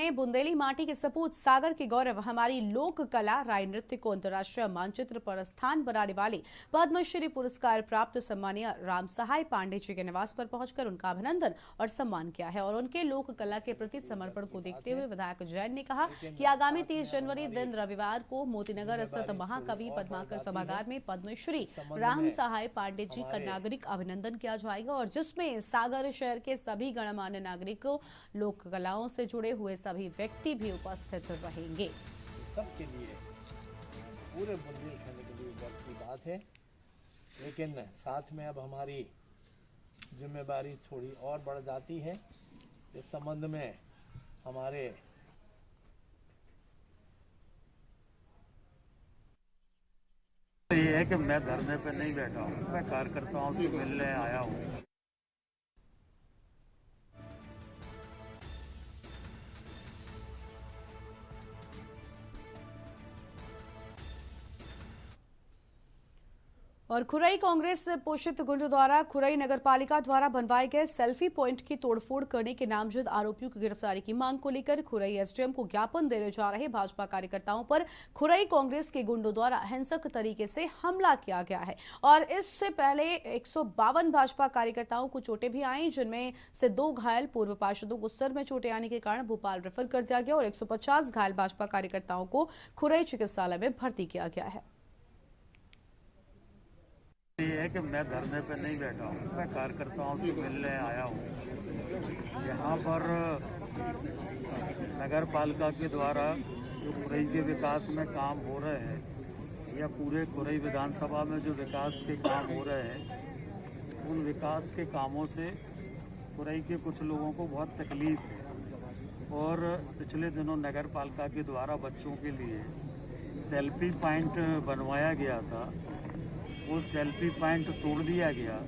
ने बुंदेली माटी के सपूत सागर के गौरव हमारी लोक कला राय नृत्य को अंतर्राष्ट्रीय मानचित्र पर स्थान बनाने वाले पद्मश्री पुरस्कार प्राप्त सम्मानीय राम सहाय पांडे जी के निवास पर पहुंचकर उनका अभिनंदन और सम्मान किया है। और उनके लोक कला के प्रति समर्पण को देखते हुए विधायक जैन ने कहा कि आगामी 30 जनवरी दिन रविवार को मोतीनगर स्थित महाकवि पद्माकर सभागार में पद्मश्री राम सहाय पांडे जी का नागरिक अभिनंदन किया जाएगा और जिसमें सागर शहर के सभी गणमान्य नागरिकों, लोक कलाओं से जुड़े हुए सभी व्यक्ति भी उपस्थित रहेंगे। सबके लिए पूरे बुंदेलखंड के लिए गर्व की बात है, लेकिन साथ में अब हमारी जिम्मेदारी थोड़ी और बढ़ जाती है। इस संबंध में हमारे ये है कि मैं धरने पे नहीं बैठा हूँ, मैं कार्यकर्ताओं से मिलने आया हूँ। और खुरई कांग्रेस पोषित गुंडों द्वारा खुरई नगरपालिका द्वारा बनवाए गए सेल्फी पॉइंट की तोड़फोड़ करने के नामजद आरोपियों की गिरफ्तारी की मांग को लेकर खुरई एसडीएम को ज्ञापन देने जा रहे भाजपा कार्यकर्ताओं पर खुरई कांग्रेस के गुंडों द्वारा हिंसक तरीके से हमला किया गया है। और इससे पहले 152 भाजपा कार्यकर्ताओं को चोटें भी आई, जिनमें से 2 घायल पूर्व पार्षदों को सर में चोटें आने के कारण भोपाल रेफर कर दिया गया और 150 घायल भाजपा कार्यकर्ताओं को खुरई चिकित्सालय में भर्ती किया गया है। ये है कि मैं धरने पे नहीं बैठा हूँ, मैं कार्यकर्ताओं से मिलने आया हूँ। यहाँ पर नगर पालिका के द्वारा जो खुरई के विकास में काम हो रहे हैं या पूरे खुरई विधानसभा में जो विकास के काम हो रहे हैं, उन विकास के कामों से खुरई के कुछ लोगों को बहुत तकलीफ है। और पिछले दिनों नगर पालिका के द्वारा बच्चों के लिए सेल्फी पॉइंट बनवाया गया था, वो सेल्फी पॉइंट तोड़ दिया गया,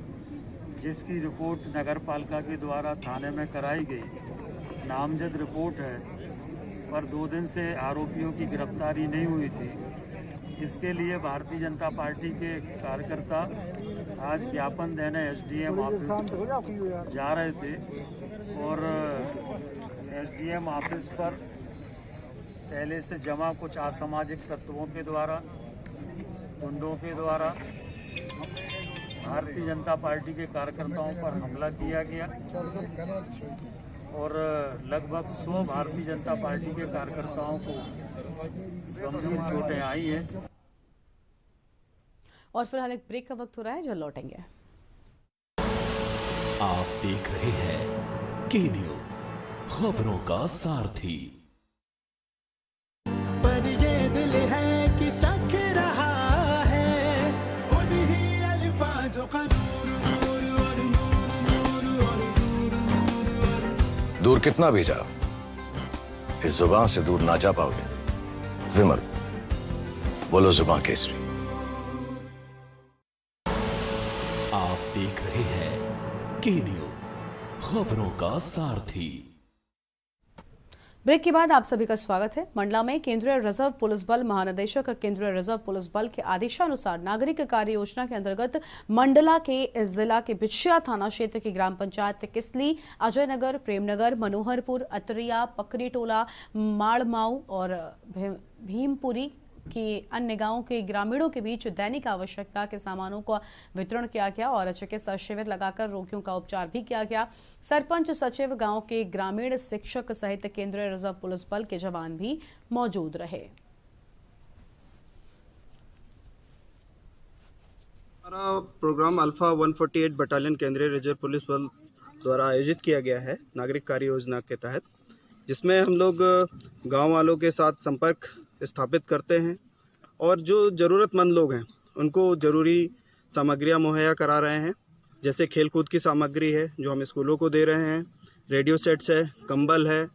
जिसकी रिपोर्ट नगर पालिका के द्वारा थाने में कराई गई। नामजद रिपोर्ट है, पर 2 दिन से आरोपियों की गिरफ्तारी नहीं हुई थी। इसके लिए भारतीय जनता पार्टी के कार्यकर्ता आज ज्ञापन देने एसडीएम ऑफिस जा रहे थे और एसडीएम ऑफिस पर पहले से जमा कुछ असामाजिक तत्वों के द्वारा, गुंडों के द्वारा भारतीय जनता पार्टी के कार्यकर्ताओं पर हमला किया गया और लगभग 100 भारतीय जनता पार्टी के कार्यकर्ताओं को गंभीर चोटें आई हैं। और फिलहाल एक ब्रेक का वक्त हो रहा है, जल्द लौटेंगे। आप देख रहे हैं के न्यूज, खबरों का सारथी। पर ये दिल है कि चख रहा है उन्हीं अल्फाजों का दूर कितना भी जाओ, इस जुबान से दूर ना जा पाओगे। विमल, बोलो जुबान केसरी। आप देख रहे हैं के न्यूज, खबरों का सारथी। ब्रेक के बाद आप सभी का स्वागत है। मंडला में केंद्रीय रिजर्व पुलिस बल महानिदेशक केंद्रीय रिजर्व पुलिस बल के आदेशानुसार नागरिक कार्य योजना के अंतर्गत मंडला के जिला के बिछिया थाना क्षेत्र की ग्राम पंचायत किसली, अजयनगर, प्रेमनगर, मनोहरपुर, अतरिया, पकरीटोला, माड़माऊ और भीमपुरी कि अन्य गांवों के ग्रामीणों के बीच दैनिक आवश्यकता के सामानों का वितरण किया गया और चिकित्सा शिविर लगाकर रोगियों का उपचार भी किया गया। सरपंच, सचिव, गांव के ग्रामीण, शिक्षक सहित केंद्रीय रिजर्व पुलिस बल के जवान भी मौजूद रहे। हमारा प्रोग्राम अल्फा 148 बटालियन केंद्रीय रिजर्व पुलिस बल द्वारा आयोजित किया गया है नागरिक कार्य योजना के तहत, जिसमें हम लोग गाँव वालों के साथ संपर्क स्थापित करते हैं और जो ज़रूरतमंद लोग हैं उनको ज़रूरी सामग्रियां मुहैया करा रहे हैं। जैसे खेल कूद की सामग्री है जो हम स्कूलों को दे रहे हैं, रेडियो सेट्स है, कंबल है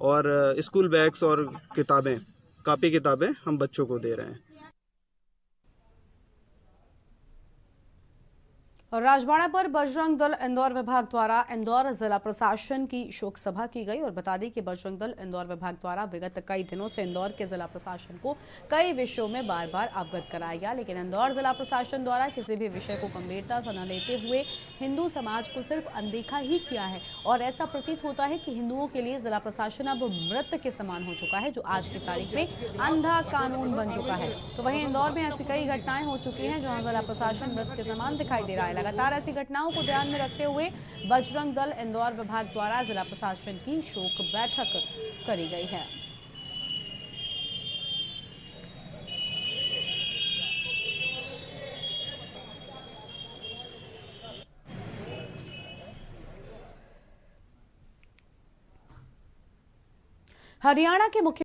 और स्कूल बैग्स और किताबें, कापी किताबें हम बच्चों को दे रहे हैं। और राजबाड़ा पर बजरंग दल इंदौर विभाग द्वारा इंदौर जिला प्रशासन की शोक सभा की गई। और बता दें कि बजरंग दल इंदौर विभाग द्वारा विगत कई दिनों से इंदौर के जिला प्रशासन को कई विषयों में बार बार अवगत कराया गया, लेकिन इंदौर जिला प्रशासन द्वारा किसी भी विषय को गंभीरता से न लेते हुए हिंदू समाज को सिर्फ अनदेखा ही किया है। और ऐसा प्रतीत होता है कि हिंदुओं के लिए जिला प्रशासन अब मृत के समान हो चुका है, जो आज की तारीख में अंधा कानून बन चुका है। तो वहीं इंदौर में ऐसी कई घटनाएं हो चुकी हैं जहां जिला प्रशासन मृत के समान दिखाई दे रहा है। लगातार ऐसी घटनाओं को ध्यान में रखते हुए बजरंग दल इंदौर विभाग द्वारा जिला प्रशासन की शोक बैठक करी गई है। हरियाणा के मुख्य